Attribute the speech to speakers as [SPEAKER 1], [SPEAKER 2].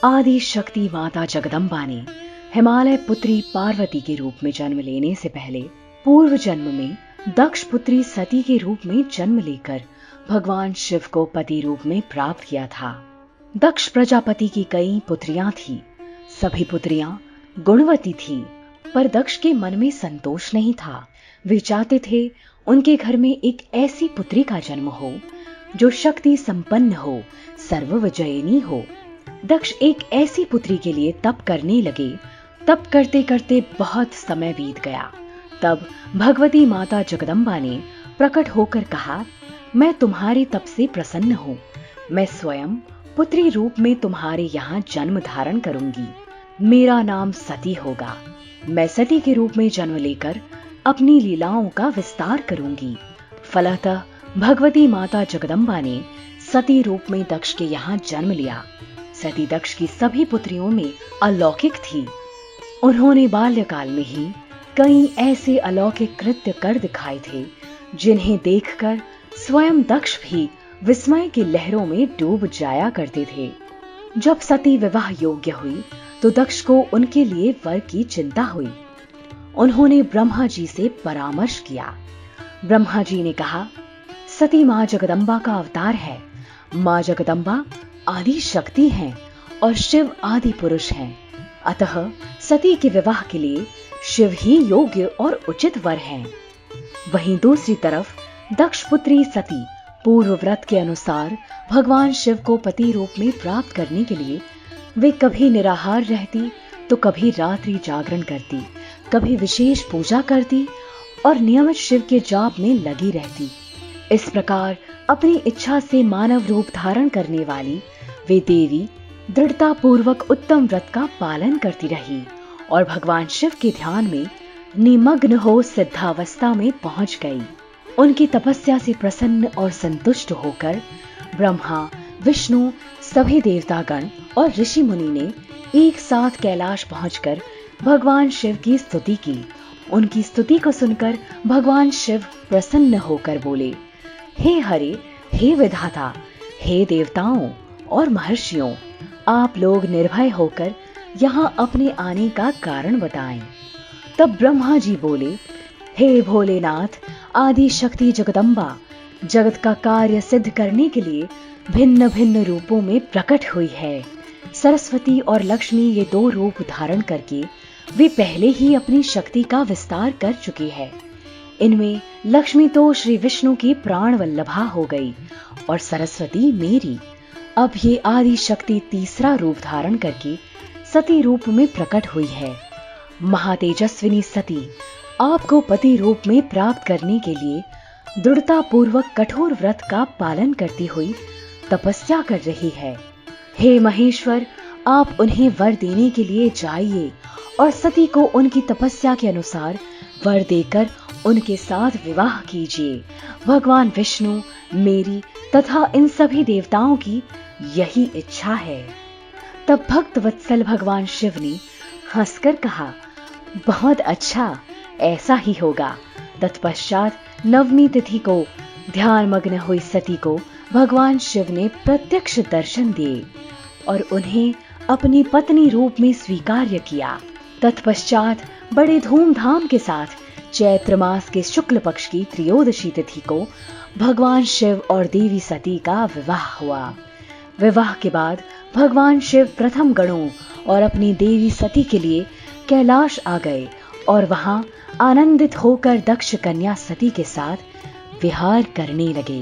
[SPEAKER 1] आदि शक्ति माता जगदम्बा ने हिमालय पुत्री पार्वती के रूप में जन्म लेने से पहले पूर्व जन्म में दक्ष पुत्री सती के रूप में जन्म लेकर भगवान शिव को पति रूप में प्राप्त किया था। दक्ष प्रजापति की कई पुत्रियां थी। सभी पुत्रियां गुणवती थी, पर दक्ष के मन में संतोष नहीं था। वे चाहते थे उनके घर में एक ऐसी पुत्री का जन्म हो जो शक्ति संपन्न हो, सर्वविजयिनी हो। दक्ष एक ऐसी पुत्री के लिए तप करने लगे। तप करते करते बहुत समय बीत गया। तब भगवती माता जगदम्बा ने प्रकट होकर कहा, मैं तुम्हारे तप से प्रसन्न हूँ। मैं स्वयं पुत्री रूप में तुम्हारे यहाँ जन्म धारण करूंगी। मेरा नाम सती होगा। मैं सती के रूप में जन्म लेकर अपनी लीलाओं का विस्तार करूंगी। फलतः भगवती माता जगदम्बा ने सती रूप में दक्ष के यहाँ जन्म लिया। सती दक्ष की सभी पुत्रियों में अलौकिक थी। उन्होंने बाल्यकाल में ही कई ऐसे अलौकिक कृत्य कर दिखाए थे जिन्हें देखकर स्वयं दक्ष भी विस्मय की लहरों में डूब जाया करते थे। जब सती विवाह योग्य हुई तो दक्ष को उनके लिए वर की चिंता हुई। उन्होंने ब्रह्मा जी से परामर्श किया। ब्रह्मा जी ने कहा, सती मां जगदम्बा का अवतार है। मां जगदम्बा आदि शक्ति हैं और शिव आदि पुरुष हैं। अतः सती के विवाह के लिए शिव ही योग्य और उचित वर हैं। वहीं दूसरी तरफ दक्ष पुत्री सती पूर्व व्रत के अनुसार भगवान शिव को पति रूप में प्राप्त करने के लिए वे कभी निराहार रहती तो कभी रात्रि जागरण करती, कभी विशेष पूजा करती और नियमित शिव के जाप में लगी रहती। इस प्रकार अपनी इच्छा से मानव रूप धारण करने वाली वे देवी दृढ़ता पूर्वक उत्तम व्रत का पालन करती रही और भगवान शिव के ध्यान में निमग्न हो सिद्धावस्था में पहुंच गई। उनकी तपस्या से प्रसन्न और संतुष्ट होकर ब्रह्मा, विष्णु, सभी देवतागण और ऋषि मुनि ने एक साथ कैलाश पहुंचकर भगवान शिव की स्तुति की। उनकी स्तुति को सुनकर भगवान शिव प्रसन्न होकर बोले, हे हरे, हे विधाता, हे देवताओं और महर्षियों, आप लोग निर्भय होकर यहाँ अपने आने का कारण बताएं। तब ब्रह्मा जी बोले, हे भोलेनाथ, आदि शक्ति जगदम्बा जगत का कार्य सिद्ध करने के लिए भिन्न भिन्न रूपों में प्रकट हुई है। सरस्वती और लक्ष्मी ये दो रूप धारण करके वे पहले ही अपनी शक्ति का विस्तार कर चुकी है। इनमें लक्ष्मी तो श्री विष्णु की प्राण वल्लभा हो गई और सरस्वती मेरी। अब ये आदि शक्ति तीसरा रूप धारण करके सती रूप में प्रकट हुई है। महातेजस्विनी सती आपको पति रूप में प्राप्त करने के लिए दृढ़ता पूर्वक कठोर व्रत का पालन करती हुई तपस्या कर रही है। हे महेश्वर, आप उन्हें वर देने के लिए जाइए और सती को उनकी तपस्या के अनुसार वर देकर उनके साथ विवाह कीजिए। भगवान विष्णु, मेरी तथा इन सभी देवताओं की यही इच्छा है। तब भक्त वत्सल भगवान शिव ने हंसकर कहा, बहुत अच्छा, ऐसा ही होगा। तत्पश्चात नवमी तिथि को ध्यान मग्न हुई सती को भगवान शिव ने प्रत्यक्ष दर्शन दिए और उन्हें अपनी पत्नी रूप में स्वीकार्य किया। तत्पश्चात बड़े धूमधाम के साथ चैत्र मास के शुक्ल पक्ष की त्रयोदशी तिथि को भगवान शिव और देवी सती का विवाह हुआ। विवाह के बाद भगवान शिव प्रथम गणों और अपनी देवी सती के लिए कैलाश आ गए और वहां आनंदित होकर दक्ष कन्या सती के साथ विहार करने लगे।